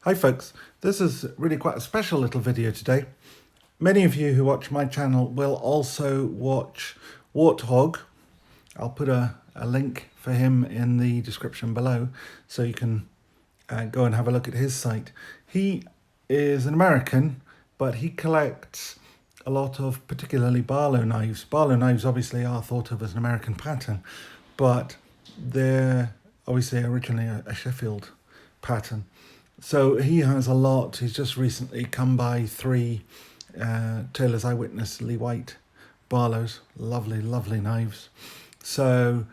Hi folks, this is really quite a special little video today. Many of you who watch my channel will also watch Warthogg. I'll put a link for him in the description below so you can go and have a look at his site. He is an American, but he collects a lot of particularly Barlow knives. Barlow knives obviously are thought of as an American pattern, but they're obviously originally a Sheffield pattern. So he has a lot. He's just recently come by 3 Taylor's Eyewitness Lee White Barlows. Lovely, lovely knives. So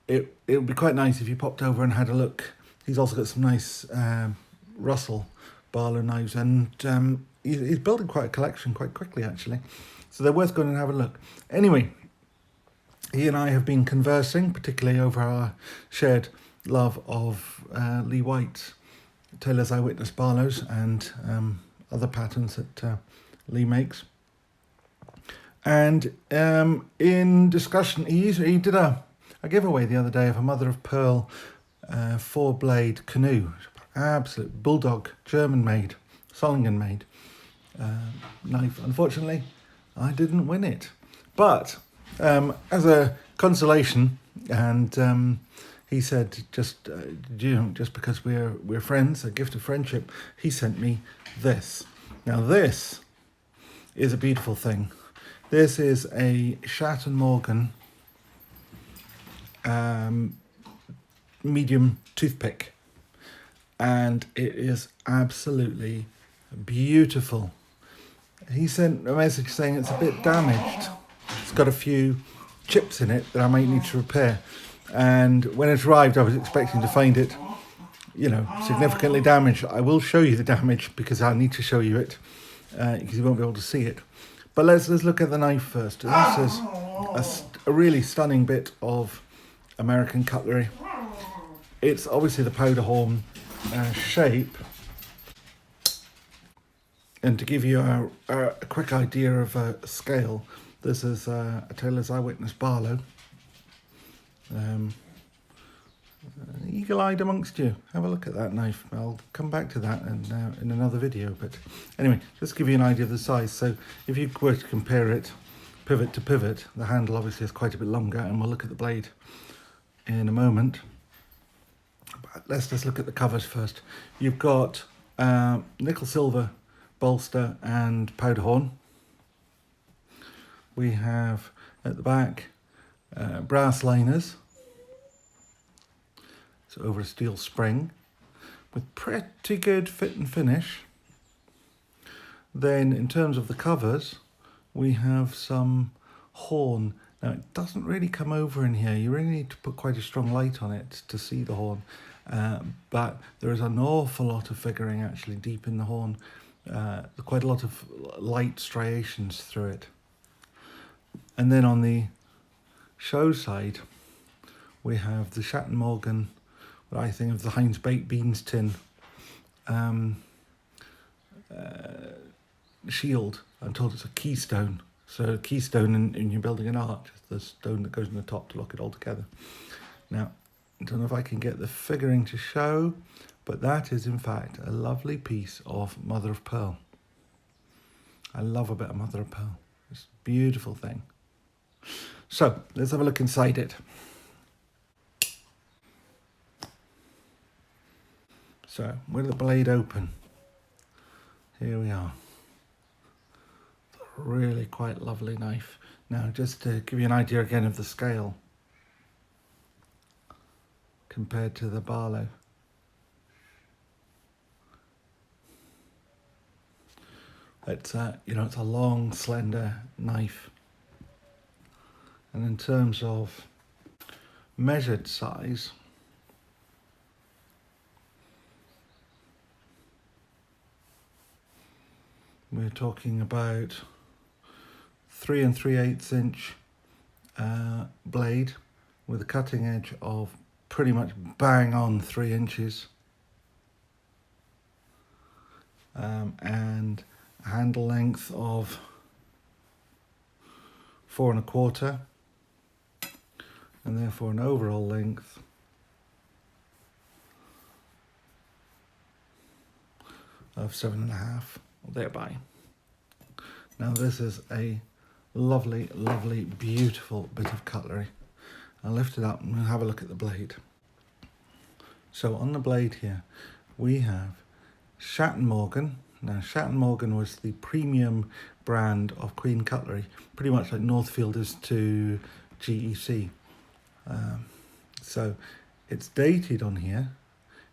it would be quite nice if you popped over and had a look. He's also got some nice Russell Barlow knives, and he's building quite a collection quite quickly actually. So they're worth going and have a look. Anyway, he and I have been conversing, particularly over our shared love of Lee White's Taylor's Eyewitness Barlows and other patterns that Lee makes. And in discussion, he did a giveaway the other day of a mother of pearl 4-blade canoe, absolute bulldog, German made, Solingen made knife. Unfortunately, I didn't win it, but as a consolation, and he said, just because we're friends, a gift of friendship, he sent me this. Now this is a beautiful thing. This is a Schatt Morgan medium toothpick, and it is absolutely beautiful. He sent a message saying it's a bit damaged. It's got a few chips in it that I might need to repair. And when it arrived, I was expecting to find it, significantly damaged. I will show you the damage because I need to show you it because you won't be able to see it. But let's look at the knife first. This is a really stunning bit of American cutlery. It's obviously the powder horn shape. And to give you a quick idea of scale, this is a Taylor's Eyewitness Barlow. Eagle-eyed amongst you, have a look at that knife. I'll come back to that in another video, but anyway, just to give you an idea of the size. So if you were to compare it pivot to pivot, the handle obviously is quite a bit longer, and we'll look at the blade in a moment. But let's just look at the covers first. You've got nickel silver bolster and powder horn. We have at the back brass liners, so over a steel spring with pretty good fit and finish. Then in terms of the covers, we have some horn. Now it doesn't really come over in here, you really need to put quite a strong light on it to see the horn, but there is an awful lot of figuring actually deep in the horn, quite a lot of light striations through it. And then on the show side, we have the Schatt Morgan, what I think of the Heinz baked beans tin shield. I'm told it's a keystone. So a keystone in you're building an arch, the stone that goes in the top to lock it all together. Now, I don't know if I can get the figuring to show, but that is in fact a lovely piece of mother of pearl. I love a bit of mother of pearl. It's a beautiful thing. So let's have a look inside it. So with the blade open, here we are. Really quite lovely knife. Now just to give you an idea again of the scale compared to the Barlow. It's it's a long, slender knife. And in terms of measured size, we're talking about 3 3/8 inch blade with a cutting edge of pretty much bang on 3 inches, and a handle length of 4 1/4, and therefore an overall length of 7.5 thereby. Now this is a lovely, lovely, beautiful bit of cutlery. I'll lift it up and have a look at the blade. So on the blade here, we have Schatt Morgan. Now Schatt Morgan was the premium brand of Queen cutlery, pretty much like Northfield is to GEC. So it's dated on here,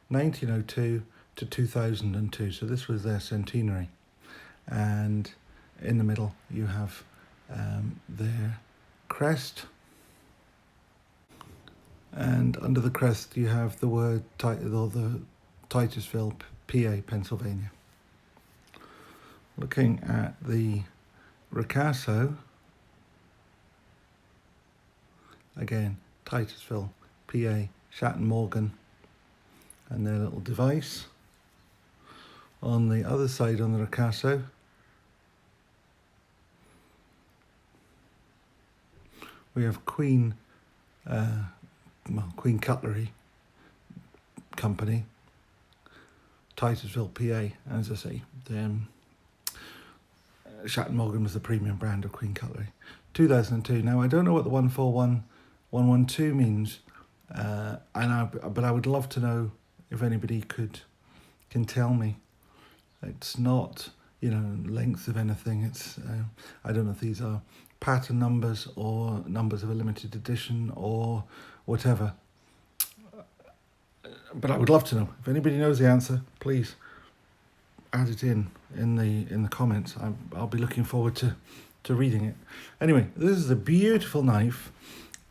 1902 to 2002. So this was their centenary. And in the middle you have their crest. And under the crest you have the word, or the Titusville, PA, Pennsylvania. Looking at the ricasso, again, Titusville, PA, Schatt Morgan, and their little device. On the other side, on the ricasso, we have Queen Cutlery Company, Titusville, PA. As I say, Schatt Morgan was the premium brand of Queen cutlery. 2002. Now I don't know what the 141112 means, but I would love to know if anybody can tell me. It's not, length of anything. It's I don't know if these are pattern numbers or numbers of a limited edition or whatever. But I would love to know. If anybody knows the answer, please add it in the comments. I'll be looking forward to reading it. Anyway, this is a beautiful knife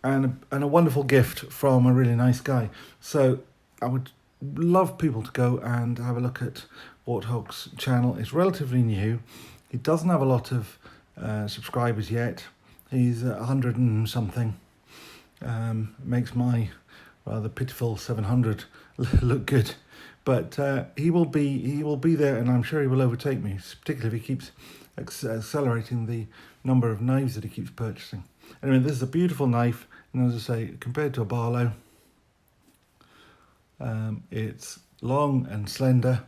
and a wonderful gift from a really nice guy. So I would love people to go and have a look at Warthogg's channel. It's relatively new. He doesn't have a lot of subscribers yet. He's 100 and something. Makes my rather pitiful 700 look good. But he will be there, and I'm sure he will overtake me, particularly if he keeps accelerating the number of knives that he keeps purchasing. Anyway, this is a beautiful knife, and as I say, compared to a Barlow, it's long and slender,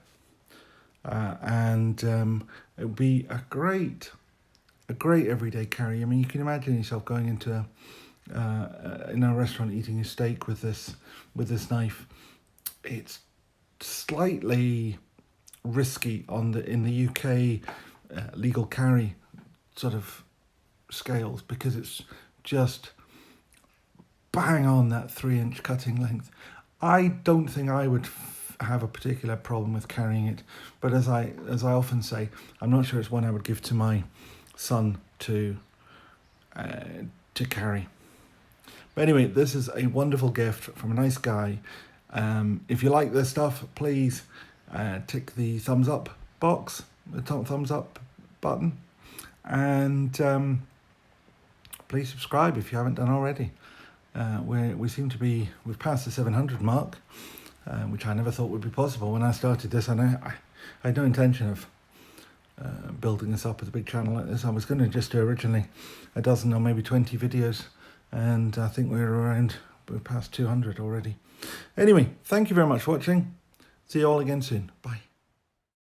and it would be a great everyday carry. I mean, you can imagine yourself going into in a restaurant eating a steak with this knife. It's slightly risky in the UK legal carry sort of scales, because it's just bang on that 3-inch cutting length. I don't think I would have a particular problem with carrying it, but as I often say, I'm not sure it's one I would give to my son to carry. But anyway, this is a wonderful gift from a nice guy. If you like this stuff, please tick the thumbs up box, the thumbs up button, and please subscribe if you haven't done already. We've passed the 700 mark, which I never thought would be possible when I started this. And I had no intention of building this up as a big channel like this. I was going to just do originally a dozen or maybe 20 videos, and I think we're past 200 already. Anyway, thank you very much for watching. See you all again soon. Bye.